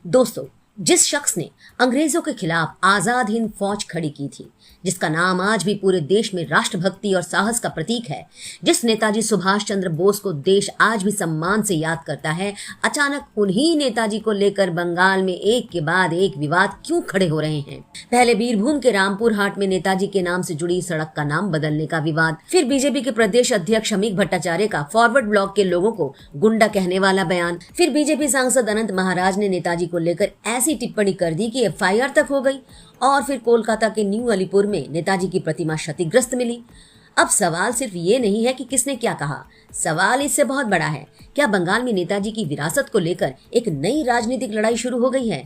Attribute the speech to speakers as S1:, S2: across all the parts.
S1: दोस्तों, जिस शख्स ने अंग्रेजों के खिलाफ आजाद हिंद फौज खड़ी की थी, जिसका नाम आज भी पूरे देश में राष्ट्रभक्ति और साहस का प्रतीक है, जिस नेताजी सुभाष चंद्र बोस को देश आज भी सम्मान से याद करता है, अचानक उन्हीं नेताजी को लेकर बंगाल में एक के बाद एक विवाद क्यों खड़े हो रहे हैं। पहले बीरभूम के रामपुर हाट में नेताजी के नाम से जुड़ी सड़क का नाम बदलने का विवाद, फिर बीजेपी के प्रदेश अध्यक्ष शमीक भट्टाचार्य का फॉरवर्ड ब्लॉक के लोगों को गुंडा कहने वाला बयान, फिर बीजेपी सांसद अनंत महाराज ने नेताजी को लेकर ऐसी टिप्पणी कर दी कि एफआईआर तक हो गई, और फिर कोलकाता के न्यू अलीपुर में नेताजी की प्रतिमा क्षतिग्रस्त मिली। अब सवाल सिर्फ ये नहीं है कि किसने क्या कहा, सवाल इससे बहुत बड़ा है। क्या बंगाल में नेताजी की विरासत को लेकर एक नई राजनीतिक लड़ाई शुरू हो गई है?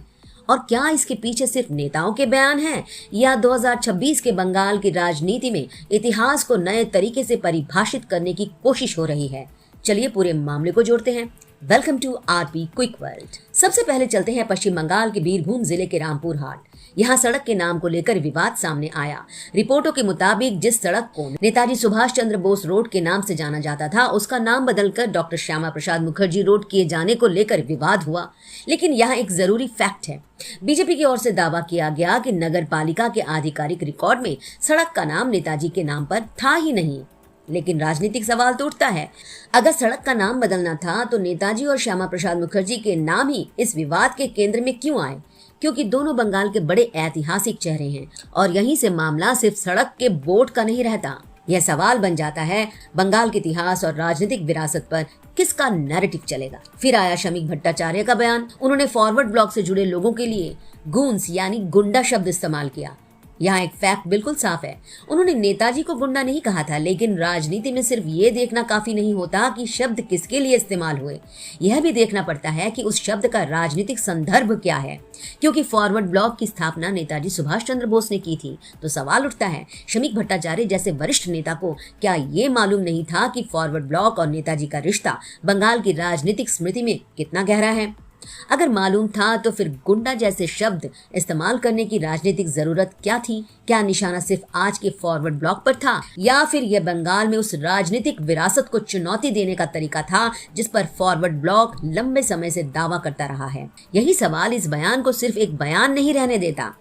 S1: और क्या इसके पीछे सिर्फ नेताओं के बयान हैं, या 2026 के बंगाल की राजनीति में इतिहास को नए तरीके से परिभाषित करने की कोशिश हो रही है? चलिए पूरे मामले को जोड़ते हैं। Welcome to RP quick world. सबसे पहले चलते हैं पश्चिम बंगाल के बीरभूम जिले के रामपुर हाट। यहाँ सड़क के नाम को लेकर विवाद सामने आया। रिपोर्टों के मुताबिक जिस सड़क को नेताजी सुभाष चंद्र बोस रोड के नाम से जाना जाता था, उसका नाम बदलकर डॉक्टर श्यामा प्रसाद मुखर्जी रोड किए जाने को लेकर विवाद हुआ। लेकिन यहाँ एक जरूरी फैक्ट है। बीजेपी की ओर से दावा किया गया कि नगर पालिका के आधिकारिक रिकॉर्ड में सड़क का नाम नेताजी के नाम पर था ही नहीं। लेकिन राजनीतिक सवाल तो उठता है, अगर सड़क का नाम बदलना था तो नेताजी और श्यामा प्रसाद मुखर्जी के नाम ही इस विवाद के केंद्र में क्यों आए? क्योंकि दोनों बंगाल के बड़े ऐतिहासिक चेहरे हैं और यहीं से मामला सिर्फ सड़क के बोर्ड का नहीं रहता। यह सवाल बन जाता है, बंगाल के इतिहास और राजनीतिक विरासत पर किसका नैरेटिव चलेगा। फिर आया शमीक भट्टाचार्य का बयान। उन्होंने फॉरवर्ड ब्लॉक से जुड़े लोगों के लिए गूंस यानी गुंडा शब्द इस्तेमाल किया। यहाँ एक फैक्ट बिल्कुल साफ है, उन्होंने नेताजी को गुंडा नहीं कहा था। लेकिन राजनीति में सिर्फ ये देखना काफी नहीं होता कि शब्द किसके लिए इस्तेमाल हुए, यह भी देखना पड़ता है कि उस शब्द का राजनीतिक संदर्भ क्या है। क्योंकि फॉरवर्ड ब्लॉक की स्थापना नेताजी सुभाष चंद्र बोस ने की थी, तो सवाल उठता है, शमीक भट्टाचार्य जैसे वरिष्ठ नेता को क्या ये मालूम नहीं था कि फॉरवर्ड ब्लॉक और नेताजी का रिश्ता बंगाल की राजनीतिक स्मृति में कितना गहरा है? अगर मालूम था तो फिर गुंडा जैसे शब्द इस्तेमाल करने की राजनीतिक जरूरत क्या थी? क्या निशाना सिर्फ आज के फॉरवर्ड ब्लॉक पर था, या फिर यह बंगाल में उस राजनीतिक विरासत को चुनौती देने का तरीका था जिस पर फॉरवर्ड ब्लॉक लंबे समय से दावा करता रहा है? यही सवाल इस बयान को सिर्फ एक बयान नहीं रहने देता।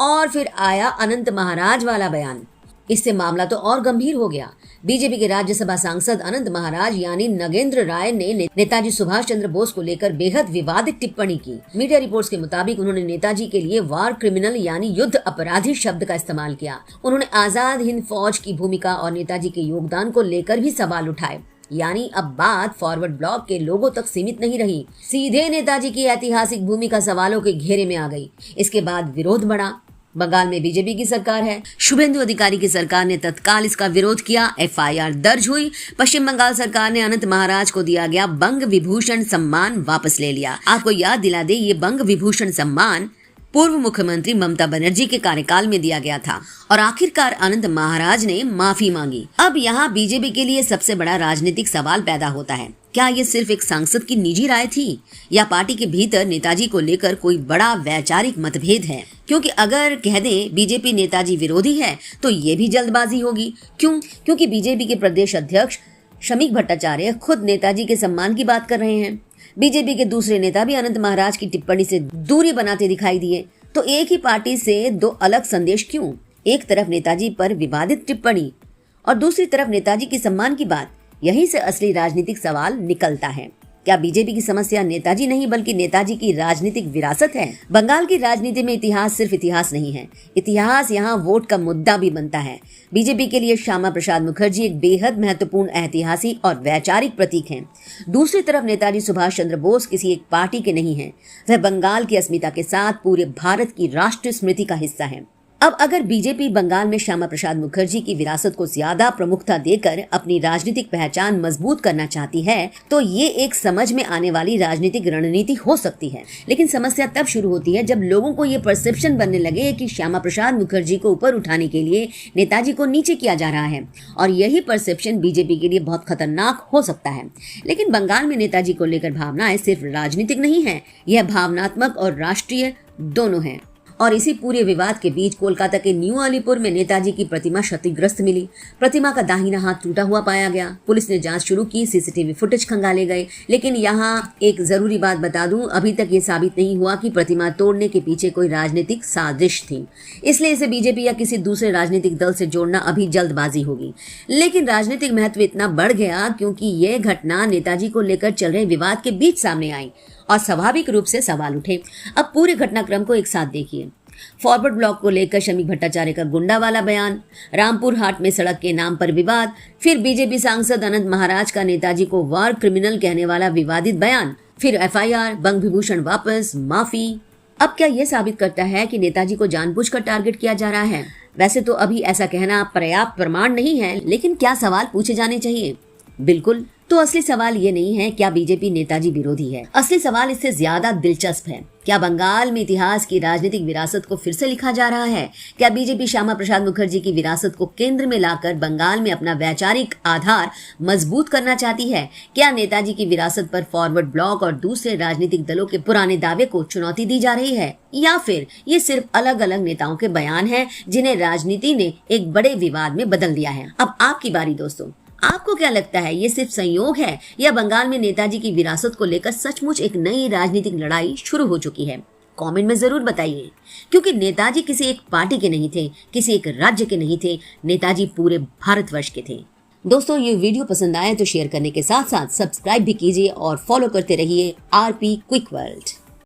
S1: और फिर आया अनंत महाराज वाला बयान। इससे मामला तो और गंभीर हो गया। बीजेपी के राज्यसभा सांसद अनंत महाराज यानी नगेंद्र राय ने नेताजी सुभाष चंद्र बोस को लेकर बेहद विवादित टिप्पणी की। मीडिया रिपोर्ट्स के मुताबिक उन्होंने नेताजी के लिए वार क्रिमिनल यानी युद्ध अपराधी शब्द का इस्तेमाल किया। उन्होंने आजाद हिंद फौज की भूमिका और नेताजी के योगदान को लेकर भी सवाल उठाए। यानी अब बात फॉरवर्ड ब्लॉक के लोगों तक सीमित नहीं रही, सीधे नेताजी की ऐतिहासिक भूमिका सवालों के घेरे में आ गई। इसके बाद विरोध बढ़ा। बंगाल में बीजेपी की सरकार है, शुभेंदु अधिकारी की सरकार ने तत्काल इसका विरोध किया। एफआईआर दर्ज हुई। पश्चिम बंगाल सरकार ने अनंत महाराज को दिया गया बंग विभूषण सम्मान वापस ले लिया। आपको याद दिला दे, ये बंग विभूषण सम्मान पूर्व मुख्यमंत्री ममता बनर्जी के कार्यकाल में दिया गया था और आखिरकार अनंत महाराज ने माफी मांगी। अब यहाँ बीजेपी के लिए सबसे बड़ा राजनीतिक सवाल पैदा होता है, क्या ये सिर्फ एक सांसद की निजी राय थी या पार्टी के भीतर नेताजी को लेकर कोई बड़ा वैचारिक मतभेद है? क्योंकि अगर कह दें बीजेपी नेताजी विरोधी है तो ये भी जल्दबाजी होगी। क्योंकि बीजेपी के प्रदेश अध्यक्ष शमीक भट्टाचार्य खुद नेताजी के सम्मान की बात कर रहे हैं। बीजेपी के दूसरे नेता भी अनंत महाराज की टिप्पणी से दूरी बनाते दिखाई दिए। तो एक ही पार्टी से दो अलग संदेश क्यों? एक तरफ नेताजी पर विवादित टिप्पणी और दूसरी तरफ नेताजी की सम्मान की बात। यहीं से असली राजनीतिक सवाल निकलता है। क्या बीजेपी की समस्या नेताजी नहीं बल्कि नेताजी की राजनीतिक विरासत है? बंगाल की राजनीति में इतिहास सिर्फ इतिहास नहीं है, इतिहास यहाँ वोट का मुद्दा भी बनता है। बीजेपी के लिए श्यामा प्रसाद मुखर्जी एक बेहद महत्वपूर्ण ऐतिहासिक और वैचारिक प्रतीक हैं। दूसरी तरफ नेताजी सुभाष चंद्र बोस किसी एक पार्टी के नहीं हैं, वह बंगाल की अस्मिता के साथ पूरे भारत की राष्ट्रीय स्मृति का हिस्सा है। अब अगर बीजेपी बंगाल में श्यामा प्रसाद मुखर्जी की विरासत को ज्यादा प्रमुखता देकर अपनी राजनीतिक पहचान मजबूत करना चाहती है तो ये एक समझ में आने वाली राजनीतिक रणनीति हो सकती है। लेकिन समस्या तब शुरू होती है जब लोगों को ये परसेप्शन बनने लगे कि श्यामा प्रसाद मुखर्जी को ऊपर उठाने के लिए नेताजी को नीचे किया जा रहा है, और यही परसेप्शन बीजेपी के लिए बहुत खतरनाक हो सकता है। लेकिन बंगाल में नेताजी को लेकर भावनाएं सिर्फ राजनीतिक नहीं है, यह भावनात्मक और राष्ट्रीय दोनों है। और इसी पूरे विवाद के बीच कोलकाता के न्यू अलीपुर में नेताजी की प्रतिमा क्षतिग्रस्त मिली। प्रतिमा का दाहिना हाथ टूटा हुआ पाया गया। पुलिस ने जांच शुरू की, सीसीटीवी फुटेज खंगाले गए, लेकिन यहाँ एक जरूरी बात बता दूं, अभी तक ये साबित नहीं हुआ कि प्रतिमा तोड़ने के पीछे कोई राजनीतिक साजिश थी। इसलिए इसे बीजेपी या किसी दूसरे राजनीतिक दल से जोड़ना अभी जल्दबाजी होगी। लेकिन राजनीतिक महत्व इतना बढ़ गया क्योंकि यह घटना नेताजी को लेकर चल रहे विवाद के बीच सामने आई और स्वाभाविक रूप से सवाल उठे। अब पूरे घटनाक्रम को एक साथ देखिए। फॉरवर्ड ब्लॉक को लेकर शमीक भट्टाचार्य का गुंडा वाला बयान, रामपुर हाट में सड़क के नाम पर विवाद, फिर बीजेपी सांसद अनंत महाराज का नेताजी को वार क्रिमिनल कहने वाला विवादित बयान, फिर एफआईआर, बंग विभूषण वापस, माफी। अब क्या यह साबित करता है कि नेताजी को जानबूझकर टारगेट किया जा रहा है? वैसे तो अभी ऐसा कहना पर्याप्त प्रमाण नहीं है, लेकिन क्या सवाल पूछे जाने चाहिए? बिल्कुल। तो असली सवाल ये नहीं है क्या बीजेपी नेताजी विरोधी है। असली सवाल इससे ज्यादा दिलचस्प है। क्या बंगाल में इतिहास की राजनीतिक विरासत को फिर से लिखा जा रहा है? क्या बीजेपी श्यामा प्रसाद मुखर्जी की विरासत को केंद्र में लाकर बंगाल में अपना वैचारिक आधार मजबूत करना चाहती है? क्या नेताजी की विरासत पर फॉरवर्ड ब्लॉक और दूसरे राजनीतिक दलों के पुराने दावे को चुनौती दी जा रही है, या फिर ये सिर्फ अलग अलग नेताओं के बयान हैं जिन्हें राजनीति ने एक बड़े विवाद में बदल दिया है? अब आपकी बारी दोस्तों। आपको क्या लगता है, ये सिर्फ संयोग है या बंगाल में नेताजी की विरासत को लेकर सचमुच एक नई राजनीतिक लड़ाई शुरू हो चुकी है? कमेंट में जरूर बताइए, क्योंकि नेताजी किसी एक पार्टी के नहीं थे, किसी एक राज्य के नहीं थे, नेताजी पूरे भारतवर्ष के थे। दोस्तों, ये वीडियो पसंद आए तो शेयर करने के साथ साथ सब्सक्राइब भी कीजिए और फॉलो करते रहिए आरपी क्विक वर्ल्ड।